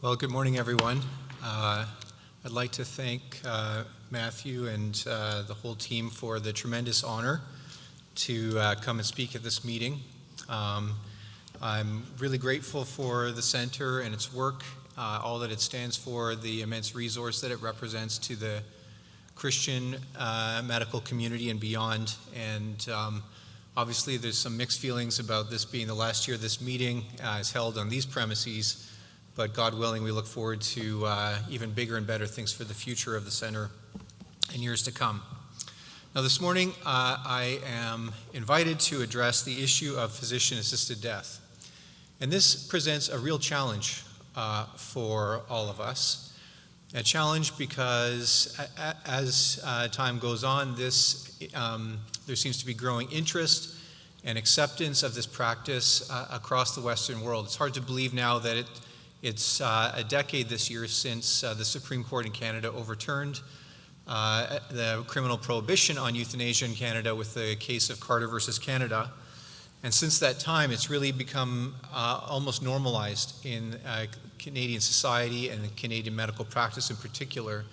Well, good morning, everyone. I'd like to thank Matthew and the whole team for the tremendous honor to come and speak at this meeting. I'm really grateful for the center and its work, all that it stands for, the immense resource that it represents to the Christian medical community and beyond. And obviously there's some mixed feelings about this being the last year this meeting is held on these premises. But God willing, we look forward to even bigger and better things for the future of the center in years to come. Now this morning, I am invited to address the issue of physician-assisted death. And this presents a real challenge for all of us. A challenge because as time goes on, there seems to be growing interest and acceptance of this practice across the Western world. It's hard to believe now that it's a decade this year since the Supreme Court in Canada overturned the criminal prohibition on euthanasia in Canada with the case of Carter versus Canada. And since that time, it's really become almost normalized in Canadian society and in Canadian medical practice in particular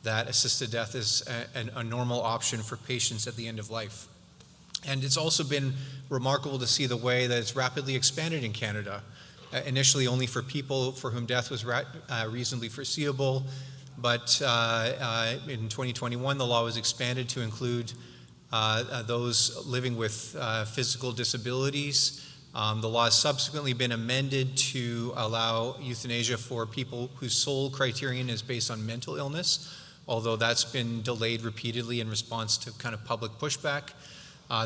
that assisted death is a normal option for patients at the end of life. And it's also been remarkable to see the way that it's rapidly expanded in Canada. Initially only for people for whom death was reasonably foreseeable, but in 2021 the law was expanded to include those living with physical disabilities. The law has subsequently been amended to allow euthanasia for people whose sole criterion is based on mental illness, although that's been delayed repeatedly in response to kind of public pushback.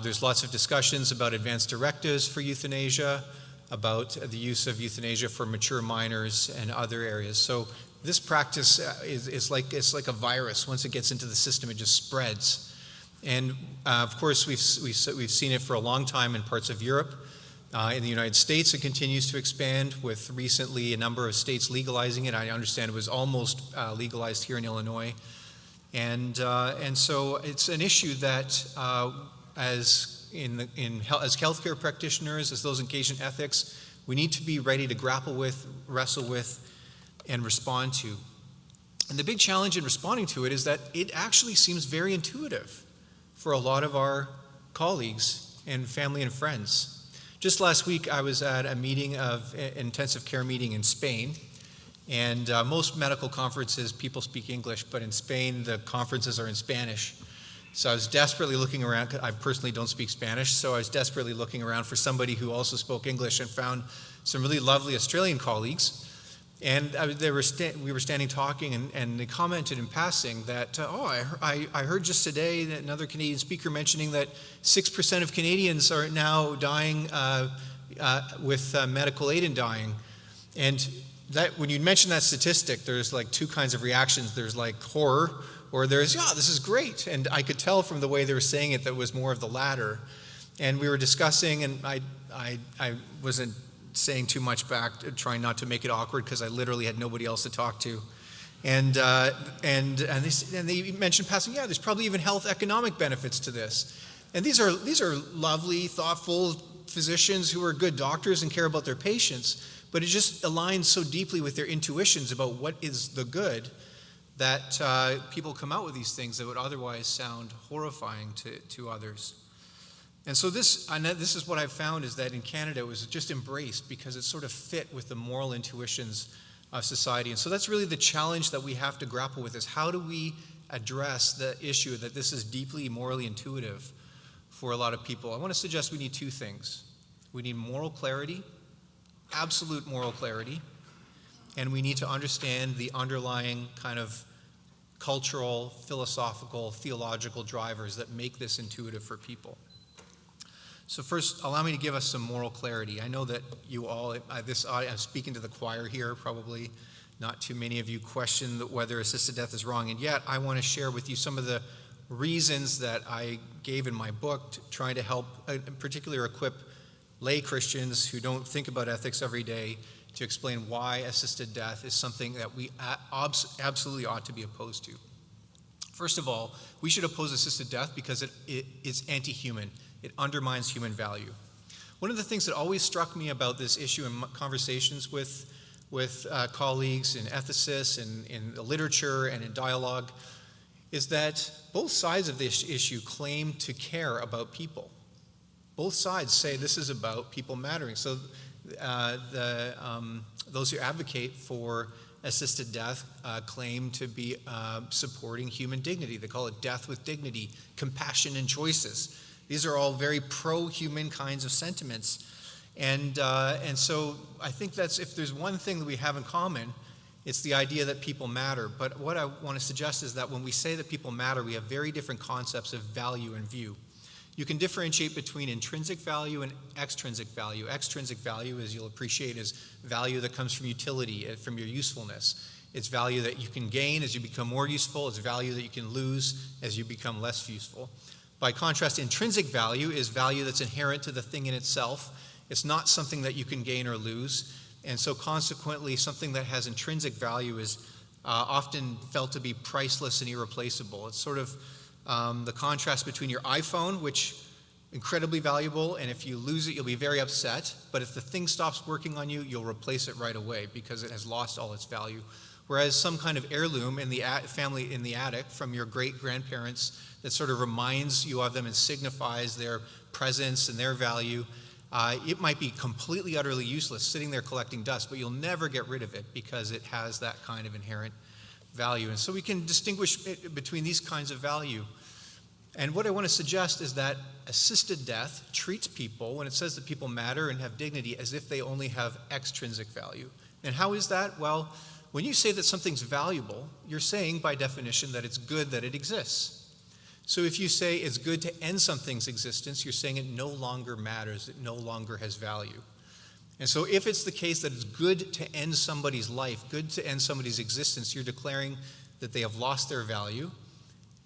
There's lots of discussions about advanced directives for euthanasia, about the use of euthanasia for mature minors and other areas. So this practice is like a virus. Once it gets into the system, it just spreads. And of course, we've seen it for a long time in parts of Europe. In the United States, it continues to expand, with recently a number of states legalizing it. I understand it was almost legalized here in Illinois. And so it's an issue that as healthcare practitioners, as those engaged in ethics, we need to be ready to grapple with, wrestle with, and respond to. And the big challenge in responding to it is that it actually seems very intuitive for a lot of our colleagues and family and friends. Just last week, I was at a meeting of intensive care meeting in Spain. And most medical conferences, people speak English, but in Spain, the conferences are in Spanish. So I was desperately looking around. I personally don't speak Spanish, so I was desperately looking around for somebody who also spoke English, and found some really lovely Australian colleagues. And we were standing talking, and they commented in passing that, I heard just today that another Canadian speaker mentioning that 6% of Canadians are now dying with medical aid in dying. And that when you mention that statistic, there's like two kinds of reactions. There's like horror, or there's, this is great. And I could tell from the way they were saying it that it was more of the latter. And we were discussing, and I wasn't saying too much back, trying not to make it awkward, because I literally had nobody else to talk to. And they mentioned passing, there's probably even health economic benefits to this. And these are lovely, thoughtful physicians who are good doctors and care about their patients, but it just aligns so deeply with their intuitions about what is the good, that people come out with these things that would otherwise sound horrifying to others. And so this is what I've found, is that in Canada it was just embraced because it sort of fit with the moral intuitions of society. And so that's really the challenge that we have to grapple with, is how do we address the issue that this is deeply morally intuitive for a lot of people. I want to suggest we need two things. We need moral clarity, absolute moral clarity, and we need to understand the underlying kind of cultural, philosophical, theological drivers that make this intuitive for people. So first, allow me to give us some moral clarity. I know that you all, I'm speaking to the choir here, probably not too many of you question whether assisted death is wrong, and yet I want to share with you some of the reasons that I gave in my book, trying to help, in particular, equip lay Christians who don't think about ethics every day, to explain why assisted death is something that we absolutely ought to be opposed to. First of all, we should oppose assisted death because it is anti-human. It undermines human value. One of the things that always struck me about this issue in conversations with with colleagues and ethicists and in the literature and in dialogue is that both sides of this issue claim to care about people. Both sides say this is about people mattering. So those who advocate for assisted death claim to be supporting human dignity. They call it death with dignity, compassion and choices. These are all very pro-human kinds of sentiments. And so I think that's, if there's one thing that we have in common, it's the idea that people matter. But what I want to suggest is that when we say that people matter, we have very different concepts of value in view. You can differentiate between intrinsic value and extrinsic value. Extrinsic value, as you'll appreciate, is value that comes from utility, from your usefulness. It's value that you can gain as you become more useful. It's value that you can lose as you become less useful. By contrast, intrinsic value is value that's inherent to the thing in itself. It's not something that you can gain or lose. And so consequently, something that has intrinsic value is often felt to be priceless and irreplaceable. It's sort of the contrast between your iPhone, which incredibly valuable, and if you lose it, you'll be very upset. But if the thing stops working on you, you'll replace it right away because it has lost all its value. Whereas some kind of heirloom in the family in the attic from your great-grandparents that sort of reminds you of them and signifies their presence and their value, it might be completely, utterly useless, sitting there collecting dust, but you'll never get rid of it because it has that kind of inherent value. And so we can distinguish between these kinds of value. And what I want to suggest is that assisted death treats people, when it says that people matter and have dignity, as if they only have extrinsic value. And how is that? Well, when you say that something's valuable, you're saying by definition that it's good that it exists. So if you say it's good to end something's existence, you're saying it no longer matters, it no longer has value. And so if it's the case that it's good to end somebody's life, good to end somebody's existence, you're declaring that they have lost their value,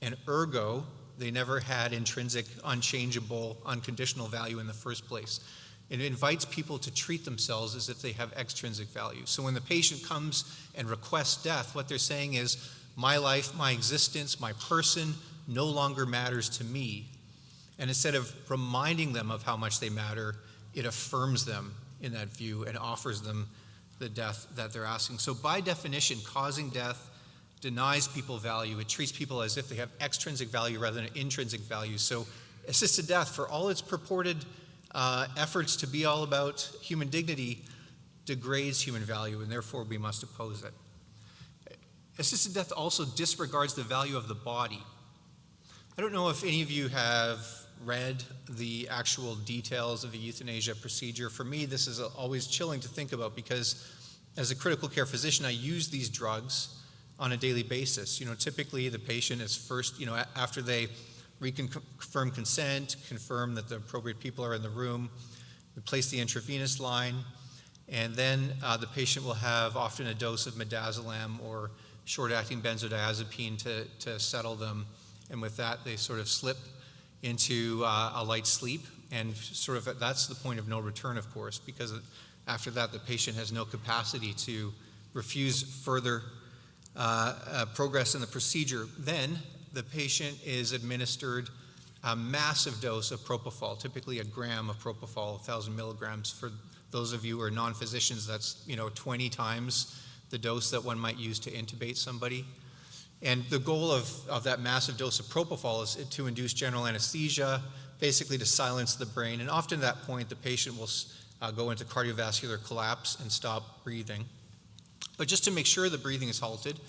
and ergo, they never had intrinsic, unchangeable, unconditional value in the first place. It invites people to treat themselves as if they have extrinsic value. So when the patient comes and requests death, what they're saying is, my life, my existence, my person no longer matters to me. And instead of reminding them of how much they matter, it affirms them in that view and offers them the death that they're asking. So by definition, causing death denies people value. It treats people as if they have extrinsic value rather than intrinsic value. So assisted death, for all its purported efforts to be all about human dignity, degrades human value, and therefore we must oppose it. Assisted death also disregards the value of the body. I don't know if any of you have read the actual details of a euthanasia procedure. For me, this is always chilling to think about because as a critical care physician, I use these drugs on a daily basis. Typically the patient is first, after they reconfirm consent, confirm that the appropriate people are in the room, we place the intravenous line, and then the patient will have often a dose of midazolam or short-acting benzodiazepine to settle them. And with that, they sort of slip into a light sleep, and sort of that's the point of no return, of course, because after that, the patient has no capacity to refuse further progress in the procedure. Then the patient is administered a massive dose of propofol, typically a gram of propofol, 1,000 milligrams. For those of you who are non-physicians, that's 20 times the dose that one might use to intubate somebody. And the goal of that massive dose of propofol is to induce general anesthesia, basically to silence the brain. And often at that point, the patient will go into cardiovascular collapse and stop breathing. But just to make sure the breathing is halted,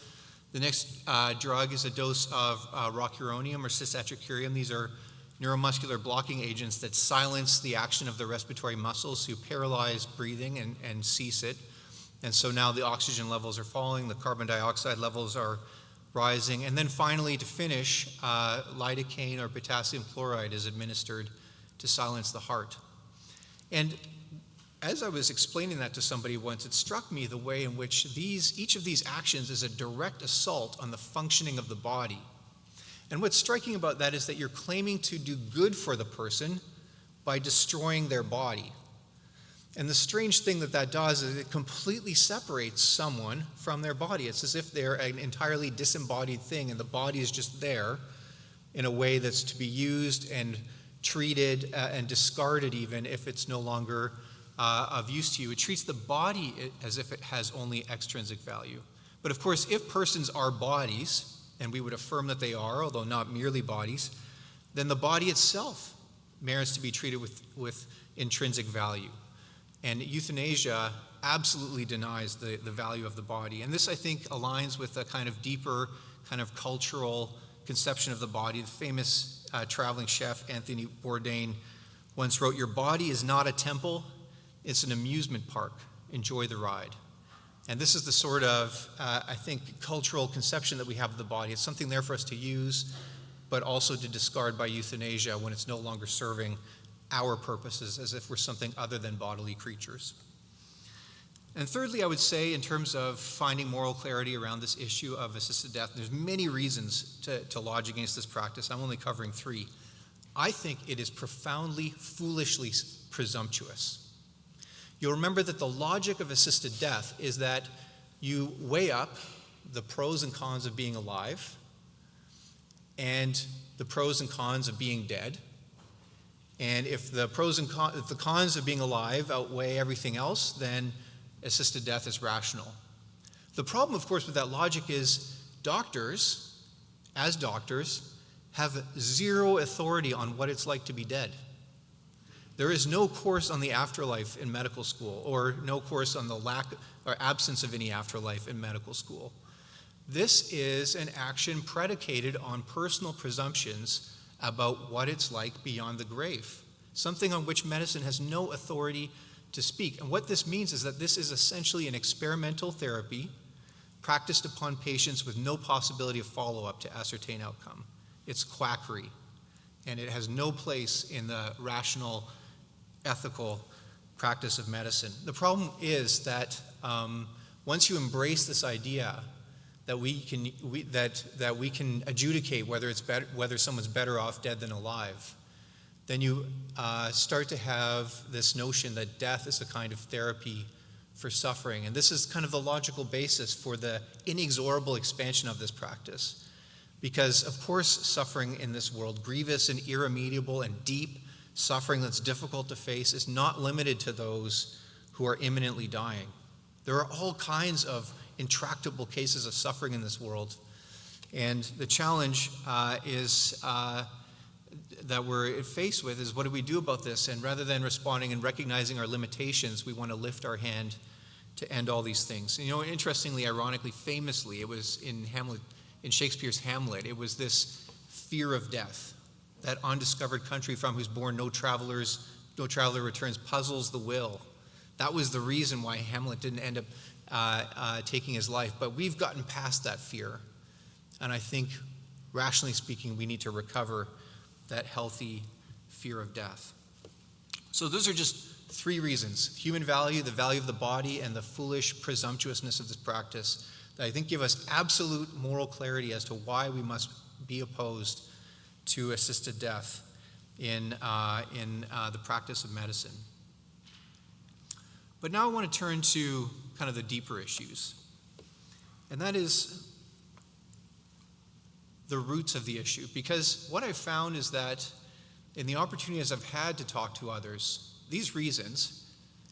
the next drug is a dose of rocuronium or cisatracurium. These are neuromuscular blocking agents that silence the action of the respiratory muscles to paralyze breathing and cease it. And so now the oxygen levels are falling, the carbon dioxide levels are rising, and then finally, to finish, lidocaine or potassium chloride is administered to silence the heart. And as I was explaining that to somebody once, it struck me the way in which each of these actions is a direct assault on the functioning of the body. And what's striking about that is that you're claiming to do good for the person by destroying their body. And the strange thing that does is it completely separates someone from their body. It's as if they're an entirely disembodied thing, and the body is just there in a way that's to be used and treated and discarded even if it's no longer of use to you, it treats the body as if it has only extrinsic value. But of course, if persons are bodies, and we would affirm that they are, although not merely bodies, then the body itself merits to be treated with intrinsic value. And euthanasia absolutely denies the value of the body. And this, I think, aligns with a kind of deeper kind of cultural conception of the body. The famous traveling chef Anthony Bourdain once wrote, "Your body is not a temple, it's an amusement park. Enjoy the ride." And this is the sort of, I think, cultural conception that we have of the body. It's something there for us to use, but also to discard by euthanasia when it's no longer serving our purposes, as if we're something other than bodily creatures. And thirdly, I would say, in terms of finding moral clarity around this issue of assisted death, there's many reasons to lodge against this practice. I'm only covering 3. I think it is profoundly, foolishly presumptuous. You'll remember that the logic of assisted death is that you weigh up the pros and cons of being alive and the pros and cons of being dead. And if the cons of being alive outweigh everything else, then assisted death is rational. The problem, of course, with that logic is doctors, as doctors, have zero authority on what it's like to be dead. There is no course on the afterlife in medical school, or no course on the lack or absence of any afterlife in medical school. This is an action predicated on personal presumptions about what it's like beyond the grave, something on which medicine has no authority to speak. And what this means is that this is essentially an experimental therapy practiced upon patients with no possibility of follow-up to ascertain outcome. It's quackery, and it has no place in the rational, ethical practice of medicine. The problem is that once you embrace this idea that we can adjudicate whether someone's better off dead than alive, then you start to have this notion that death is a kind of therapy for suffering. And this is kind of the logical basis for the inexorable expansion of this practice. Because, of course, suffering in this world, grievous and irremediable and deep suffering that's difficult to face, is not limited to those who are imminently dying. There are all kinds of intractable cases of suffering in this world. And the challenge that we're faced with is, what do we do about this? And rather than responding and recognizing our limitations, we want to lift our hand to end all these things. And, interestingly, ironically, famously, it was in Shakespeare's Hamlet, it was this fear of death, that undiscovered country from whose bourne no traveler returns, puzzles the will. That was the reason why Hamlet didn't end up taking his life. But we've gotten past that fear. And I think, rationally speaking, we need to recover that healthy fear of death. So those are just 3 reasons: human value, the value of the body, and the foolish presumptuousness of this practice, that I think give us absolute moral clarity as to why we must be opposed to assisted death in the practice of medicine. But now I want to turn to kind of the deeper issues, and that is the roots of the issue. Because what I've found is that in the opportunities I've had to talk to others, these reasons,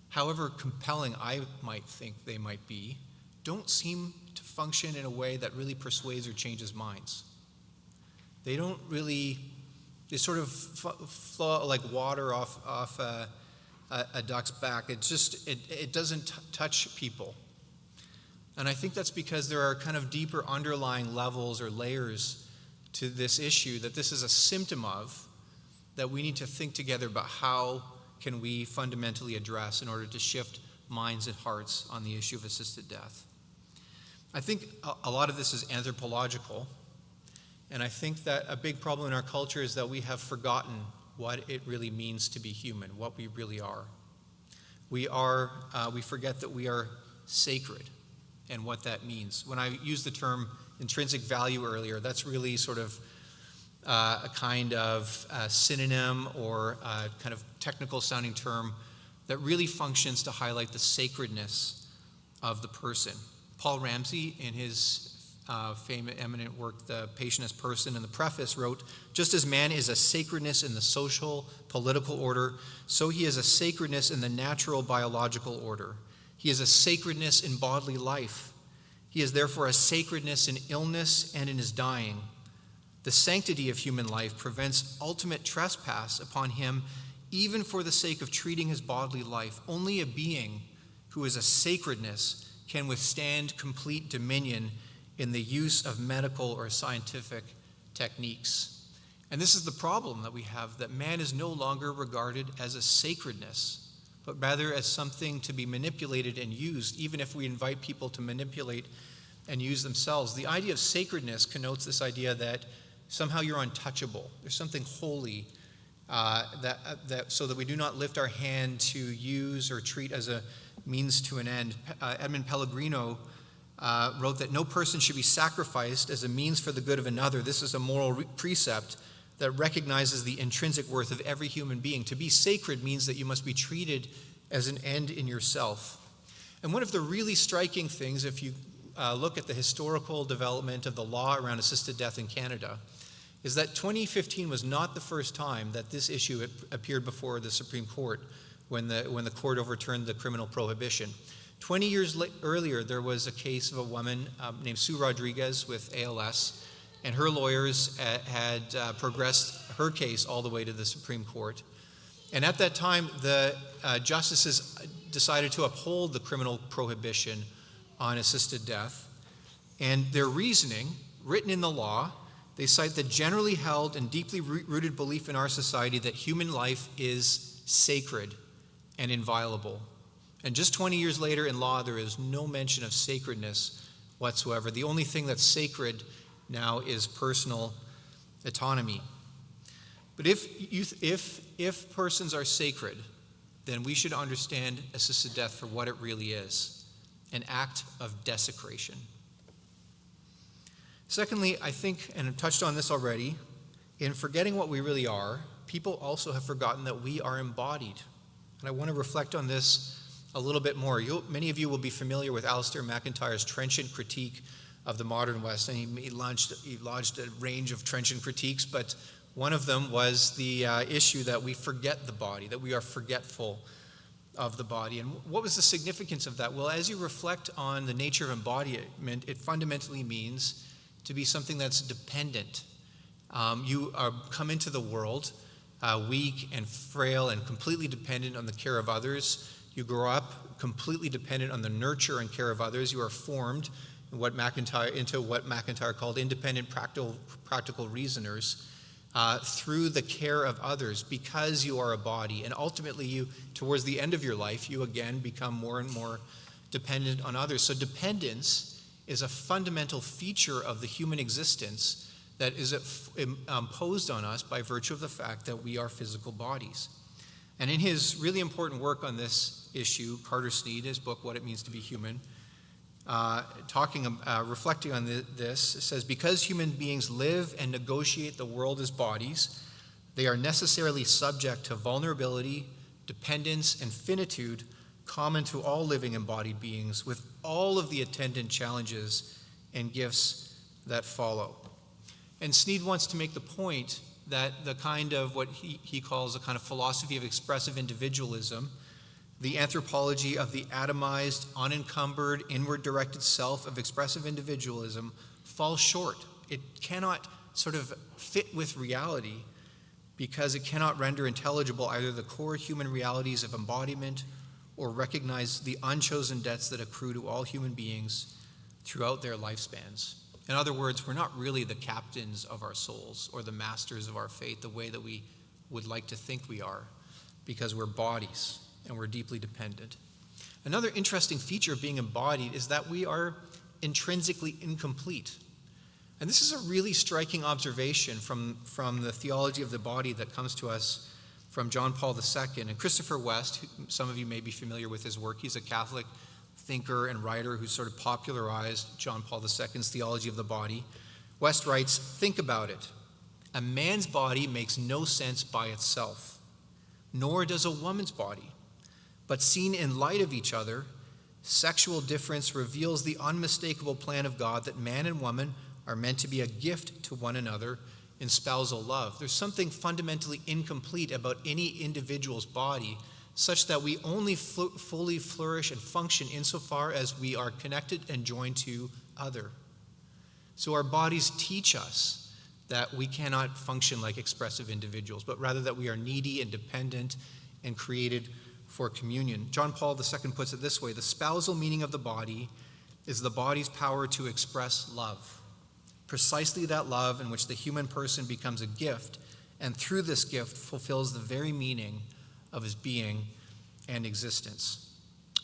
however compelling I might think they might be, don't seem to function in a way that really persuades or changes minds. They sort of flow like water off a duck's back. It doesn't touch people. And I think that's because there are kind of deeper underlying levels or layers to this issue that this is a symptom of, that we need to think together about how can we fundamentally address in order to shift minds and hearts on the issue of assisted death. I think a lot of this is anthropological, and I think that a big problem in our culture is that we have forgotten what it really means to be human, what we really are. We forget that we are sacred and what that means. When I used the term intrinsic value earlier, that's really sort of a kind of synonym or a kind of technical sounding term that really functions to highlight the sacredness of the person. Paul Ramsey, in his eminent work, The Patient as Person, in the preface wrote, "Just as man is a sacredness in the social, political order, so he is a sacredness in the natural, biological order. He is a sacredness in bodily life. He is therefore a sacredness in illness and in his dying. The sanctity of human life prevents ultimate trespass upon him, even for the sake of treating his bodily life. Only a being who is a sacredness can withstand complete dominion in the use of medical or scientific techniques." And this is the problem that we have, that man is no longer regarded as a sacredness, but rather as something to be manipulated and used, even if we invite people to manipulate and use themselves. The idea of sacredness connotes this idea that somehow you're untouchable. There's something holy so that we do not lift our hand to use or treat as a means to an end. Edmund Pellegrino wrote that no person should be sacrificed as a means for the good of another. This is a moral precept that recognizes the intrinsic worth of every human being. To be sacred means that you must be treated as an end in yourself. And one of the really striking things, if you look at the historical development of the law around assisted death in Canada, is that 2015 was not the first time that this issue appeared before the Supreme Court when the court overturned the criminal prohibition. 20 years earlier, there was a case of a woman named Sue Rodriguez with ALS, and her lawyers had progressed her case all the way to the Supreme Court. And at that time, the justices decided to uphold the criminal prohibition on assisted death. And their reasoning, written in the law, they cite the generally held and deeply rooted belief in our society that human life is sacred and inviolable. And just 20 years later in law, there is no mention of sacredness whatsoever. The only thing that's sacred now is personal autonomy. But if persons are sacred, then we should understand assisted death for what it really is, an act of desecration. Secondly, I think, and I've touched on this already, in forgetting what we really are, people also have forgotten that we are embodied. And I want to reflect on this a little bit more. Many of you will be familiar with Alistair MacIntyre's trenchant critique of the modern West, and he lodged a range of trenchant critiques, but one of them was the issue that we forget the body, that we are forgetful of the body. And what was the significance of that? Well, as you reflect on the nature of embodiment, it fundamentally means to be something that's dependent. You come into the world weak and frail and completely dependent on the care of others. You grow up completely dependent on the nurture and care of others. You are formed into what MacIntyre called independent practical reasoners through the care of others, because you are a body. And ultimately, towards the end of your life, you again become more and more dependent on others. So dependence is a fundamental feature of the human existence that is imposed on us by virtue of the fact that we are physical bodies. And in his really important work on this issue, Carter Snead, his book, What It Means to Be Human, reflecting on this, it says, because human beings live and negotiate the world as bodies, they are necessarily subject to vulnerability, dependence, and finitude common to all living embodied beings, with all of the attendant challenges and gifts that follow. And Snead wants to make the point that the kind of what he calls a kind of philosophy of expressive individualism, the anthropology of the atomized, unencumbered, inward-directed self of expressive individualism falls short. It cannot sort of fit with reality because it cannot render intelligible either the core human realities of embodiment or recognize the unchosen debts that accrue to all human beings throughout their lifespans. In other words, we're not really the captains of our souls or the masters of our fate the way that we would like to think we are, because we're bodies and we're deeply dependent. Another interesting feature of being embodied is that we are intrinsically incomplete. And this is a really striking observation from the theology of the body that comes to us from John Paul II. And Christopher West, some of you may be familiar with his work, he's a Catholic thinker and writer who sort of popularized John Paul II's theology of the body. West writes, think about it. A man's body makes no sense by itself, nor does a woman's body. But seen in light of each other, Sexual difference reveals the unmistakable plan of God that man and woman are meant to be a gift to one another in spousal love. There's something fundamentally incomplete about any individual's body, such that we only fully flourish and function insofar as we are connected and joined to other. So our bodies teach us that we cannot function like expressive individuals, but rather that we are needy and dependent and created for communion. John Paul II puts it this way: the spousal meaning of the body is the body's power to express love. Precisely that love in which the human person becomes a gift, and through this gift fulfills the very meaning of his being and existence.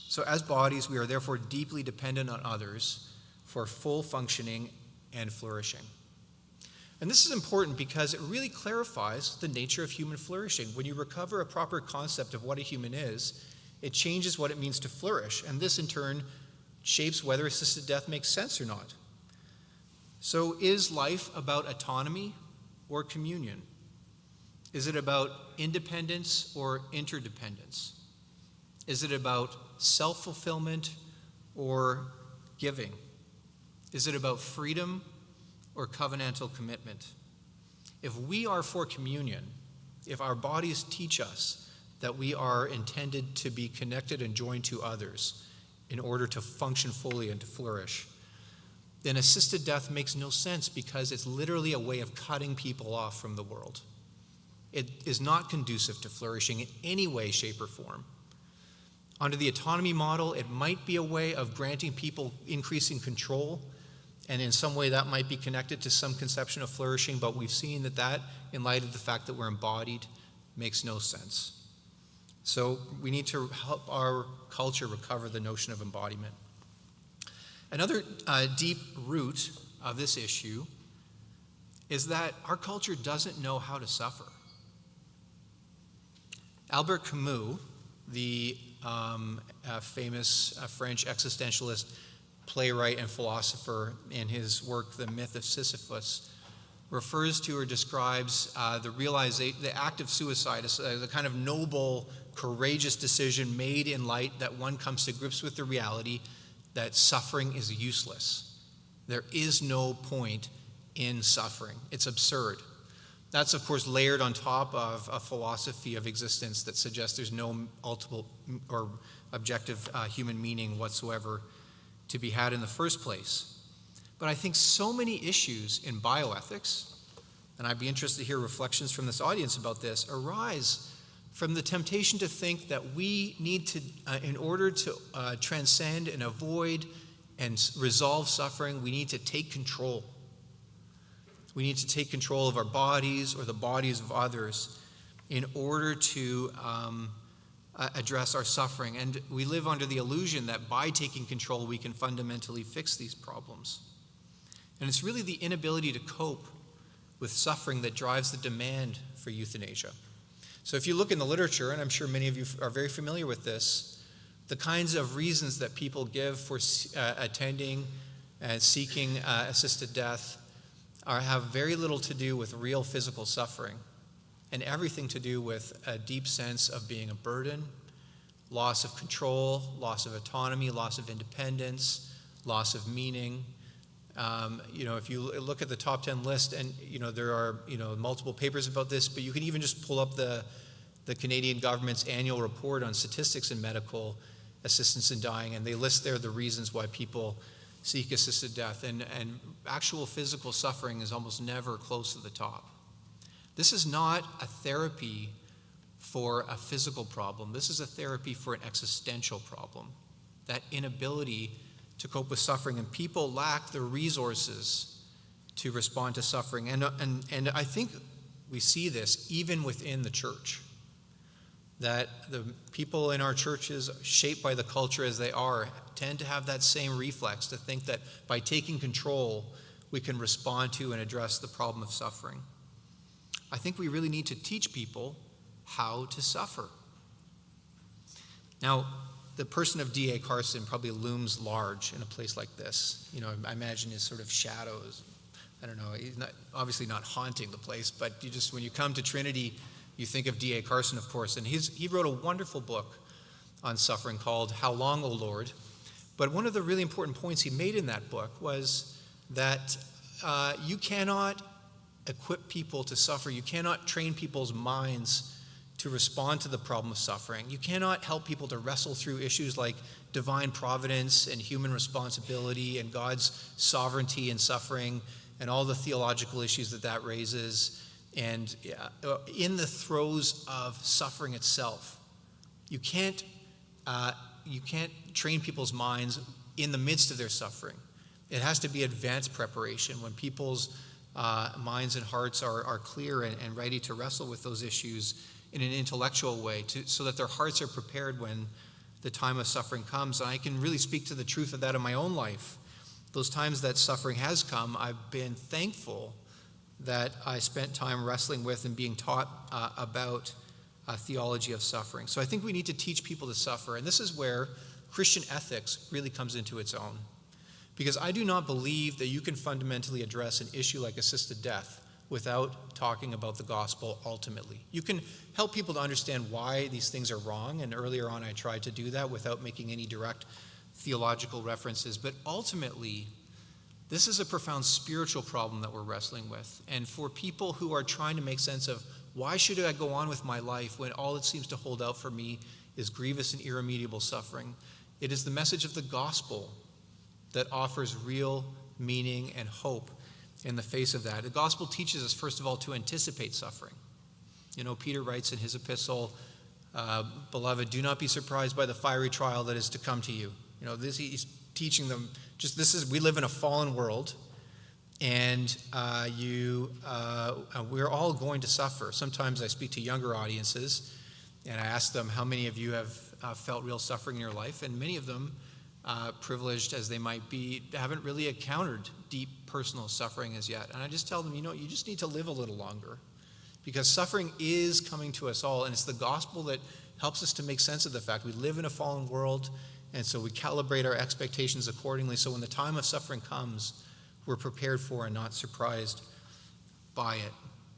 So as bodies, we are therefore deeply dependent on others for full functioning and flourishing. And this is important because it really clarifies the nature of human flourishing. When you recover a proper concept of what a human is, it changes what it means to flourish, and this in turn shapes whether assisted death makes sense or not. So is life about autonomy or communion? Is it about independence or interdependence? Is it about self-fulfillment or giving? Is it about freedom or covenantal commitment? If we are for communion, if our bodies teach us that we are intended to be connected and joined to others in order to function fully and to flourish, then assisted death makes no sense, because it's literally a way of cutting people off from the world. It is not conducive to flourishing in any way, shape, or form. Under the autonomy model, it might be a way of granting people increasing control, and in some way that might be connected to some conception of flourishing, but we've seen that, in light of the fact that we're embodied, makes no sense. So we need to help our culture recover the notion of embodiment. Another deep root of this issue is that our culture doesn't know how to suffer. Albert Camus, the famous French existentialist, playwright, and philosopher, in his work The Myth of Sisyphus, refers to or describes the act of suicide as the kind of noble, courageous decision made in light that one comes to grips with the reality that suffering is useless. There is no point in suffering. It's absurd. That's, of course, layered on top of a philosophy of existence that suggests there's no ultimate or objective human meaning whatsoever to be had in the first place. But I think so many issues in bioethics, and I'd be interested to hear reflections from this audience about this, arise from the temptation to think that we need to, in order to transcend and avoid and resolve suffering, we need to take control. We need to take control of our bodies or the bodies of others in order to address our suffering. And we live under the illusion that by taking control, we can fundamentally fix these problems. And it's really the inability to cope with suffering that drives the demand for euthanasia. So if you look in the literature, and I'm sure many of you are very familiar with this, the kinds of reasons that people give for attending and seeking assisted death have very little to do with real physical suffering, and everything to do with a deep sense of being a burden, loss of control, loss of autonomy, loss of independence, loss of meaning. If you look at the top 10 list, and there are multiple papers about this, but you can even just pull up the Canadian government's annual report on statistics in medical assistance in dying, and they list there the reasons why people seek assisted death, and actual physical suffering is almost never close to the top. This is not a therapy for a physical problem. This is a therapy for an existential problem, that inability to cope with suffering, and people lack the resources to respond to suffering. And I think we see this even within the church, that the people in our churches, shaped by the culture as they are, tend to have that same reflex to think that by taking control, we can respond to and address the problem of suffering. I think we really need to teach people how to suffer. Now, the person of D.A. Carson probably looms large in a place like this. I imagine his sort of shadows. I don't know, he's obviously not haunting the place, but when you come to Trinity, you think of D.A. Carson, of course, and he wrote a wonderful book on suffering called How Long, O Lord? But one of the really important points he made in that book was that you cannot equip people to suffer. You cannot train people's minds to respond to the problem of suffering. You cannot help people to wrestle through issues like divine providence and human responsibility and God's sovereignty in suffering and all the theological issues that raises. And in the throes of suffering itself, you can't train people's minds in the midst of their suffering. It has to be advanced preparation when people's minds and hearts are clear and ready to wrestle with those issues in an intellectual way, so that their hearts are prepared when the time of suffering comes. And I can really speak to the truth of that in my own life. Those times that suffering has come, I've been thankful that I spent time wrestling with and being taught about a theology of suffering. So I think we need to teach people to suffer, and this is where Christian ethics really comes into its own. Because I do not believe that you can fundamentally address an issue like assisted death without talking about the gospel ultimately. You can help people to understand why these things are wrong, and earlier on I tried to do that without making any direct theological references, but ultimately this is a profound spiritual problem that we're wrestling with. And for people who are trying to make sense of why should I go on with my life when all it seems to hold out for me is grievous and irremediable suffering, it is the message of the gospel that offers real meaning and hope in the face of that. The gospel teaches us, first of all, to anticipate suffering. Peter writes in his epistle, "Beloved, do not be surprised by the fiery trial that is to come to you." He's teaching them, we live in a fallen world, and we're all going to suffer. Sometimes I speak to younger audiences, and I ask them, how many of you have felt real suffering in your life? And many of them, privileged as they might be, haven't really encountered deep personal suffering as yet. And I just tell them, you just need to live a little longer, because suffering is coming to us all, and it's the gospel that helps us to make sense of the fact we live in a fallen world, and so we calibrate our expectations accordingly, so when the time of suffering comes, we're prepared for and not surprised by it.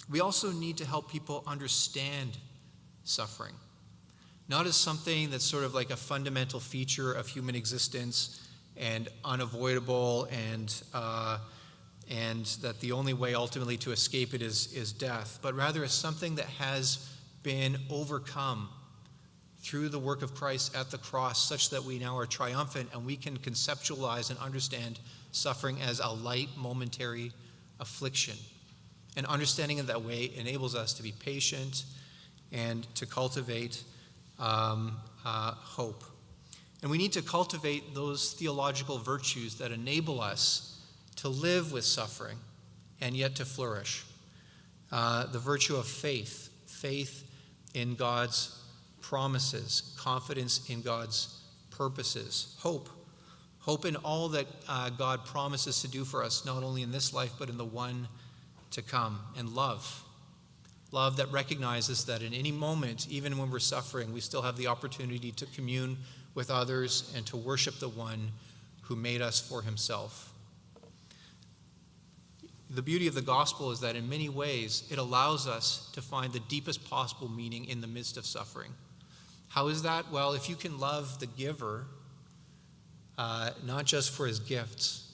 We also need to help people understand suffering, not as something that's sort of like a fundamental feature of human existence and unavoidable, and that the only way ultimately to escape it is death, but rather as something that has been overcome through the work of Christ at the cross, such that we now are triumphant and we can conceptualize and understand suffering as a light, momentary affliction. And understanding it that way enables us to be patient and to cultivate hope. And we need to cultivate those theological virtues that enable us to live with suffering and yet to flourish. The virtue of faith in God's promises, confidence in God's purposes, hope in all that God promises to do for us, not only in this life but in the one to come, and love that recognizes that in any moment, even when we're suffering, we still have the opportunity to commune with others and to worship the one who made us for himself. The beauty of the gospel is that in many ways it allows us to find the deepest possible meaning in the midst of suffering. How is that? Well, if you can love the giver, not just for his gifts,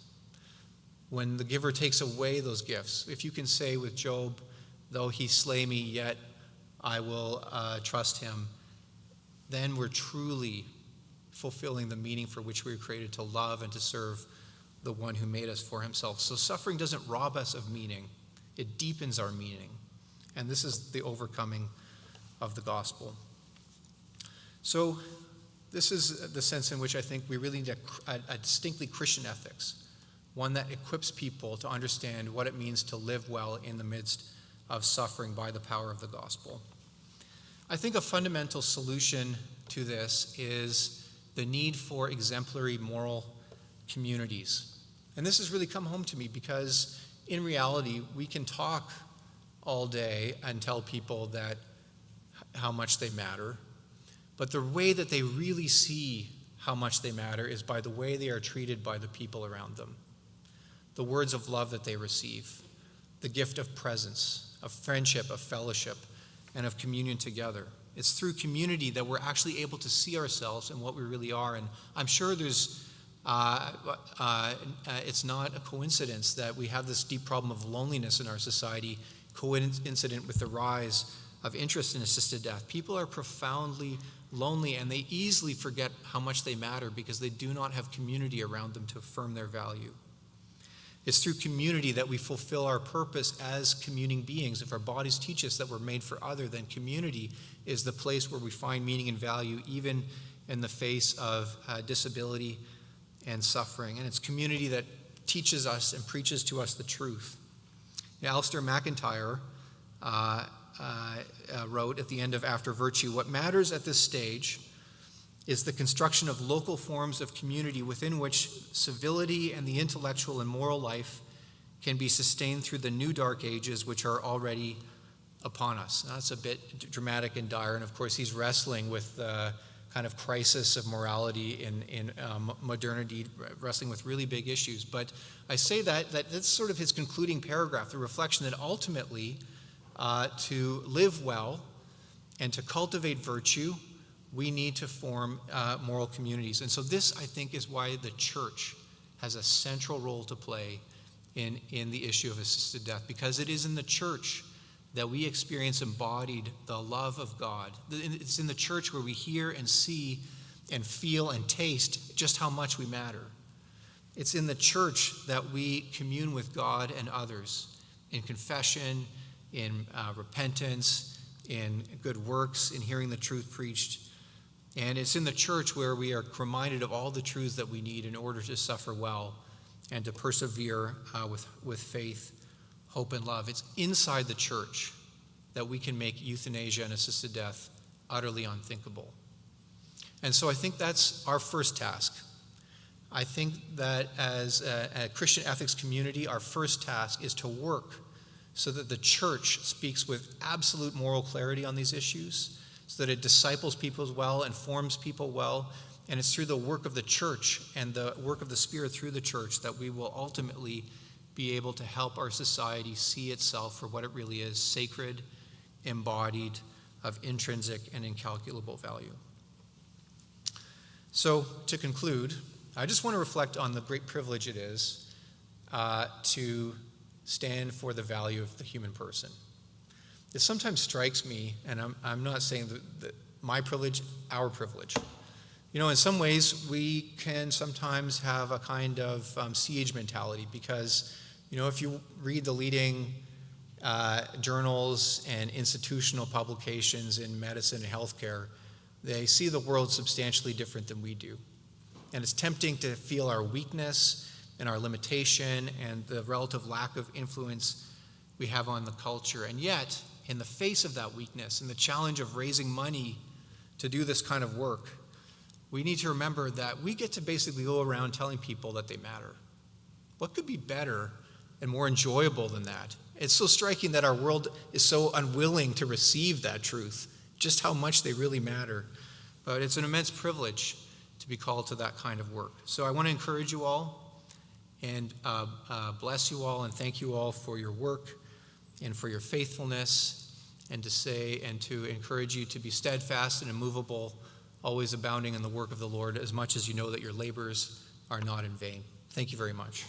when the giver takes away those gifts, if you can say with Job, though he slay me, yet I will trust him, then we're truly fulfilling the meaning for which we were created, to love and to serve the one who made us for himself. So suffering doesn't rob us of meaning. It deepens our meaning. And this is the overcoming of the gospel. So this is the sense in which I think we really need a distinctly Christian ethics, one that equips people to understand what it means to live well in the midst of suffering by the power of the gospel. I think a fundamental solution to this is the need for exemplary moral communities. And this has really come home to me, because in reality, we can talk all day and tell people that how much they matter, but the way that they really see how much they matter is by the way they are treated by the people around them, the words of love that they receive, the gift of presence, of friendship, of fellowship, and of communion together. It's through community that we're actually able to see ourselves and what we really are. And I'm sure there's It's not a coincidence that we have this deep problem of loneliness in our society, coincident with the rise of interest in assisted death. People are profoundly lonely, and they easily forget how much they matter because they do not have community around them to affirm their value. It's through community that we fulfill our purpose as communing beings. If our bodies teach us that we're made for other, then community is the place where we find meaning and value, even in the face of disability and suffering. And it's community that teaches us and preaches to us the truth. Alistair MacIntyre wrote at the end of After Virtue, "What matters at this stage is the construction of local forms of community within which civility and the intellectual and moral life can be sustained through the new dark ages which are already upon us." Now, that's a bit dramatic and dire, and of course he's wrestling with the kind of crisis of morality in modernity, wrestling with really big issues. But I say that's sort of his concluding paragraph, the reflection that ultimately to live well and to cultivate virtue, we need to form moral communities. And so this, I think, is why the church has a central role to play in the issue of assisted death, because it is in the church that we experience embodied the love of God. It's in the church where we hear and see and feel and taste just how much we matter. It's in the church that we commune with God and others in confession, in repentance, in good works, in hearing the truth preached. And it's in the church where we are reminded of all the truths that we need in order to suffer well and to persevere with faith, hope, and love. It's inside the church that we can make euthanasia and assisted death utterly unthinkable. And so I think that's our first task. I think that as a Christian ethics community, our first task is to work so that the church speaks with absolute moral clarity on these issues, so that it disciples people well and forms people well. And it's through the work of the church and the work of the Spirit through the church that we will ultimately be able to help our society see itself for what it really is, sacred, embodied, of intrinsic and incalculable value. So, to conclude, I just want to reflect on the great privilege it is to stand for the value of the human person. It sometimes strikes me, and I'm not saying that my privilege, our privilege. You know, in some ways, we can sometimes have a kind of siege mentality because, you know, if you read the leading journals and institutional publications in medicine and healthcare, they see the world substantially different than we do. And it's tempting to feel our weakness and our limitation and the relative lack of influence we have on the culture. And yet, in the face of that weakness and the challenge of raising money to do this kind of work, we need to remember that we get to basically go around telling people that they matter. What could be better and more enjoyable than that? It's so striking that our world is so unwilling to receive that truth, just how much they really matter. But it's an immense privilege to be called to that kind of work. So I want to encourage you all and bless you all and thank you all for your work and for your faithfulness, and to encourage you to be steadfast and immovable, always abounding in the work of the Lord, as much as you know that your labors are not in vain. Thank you very much.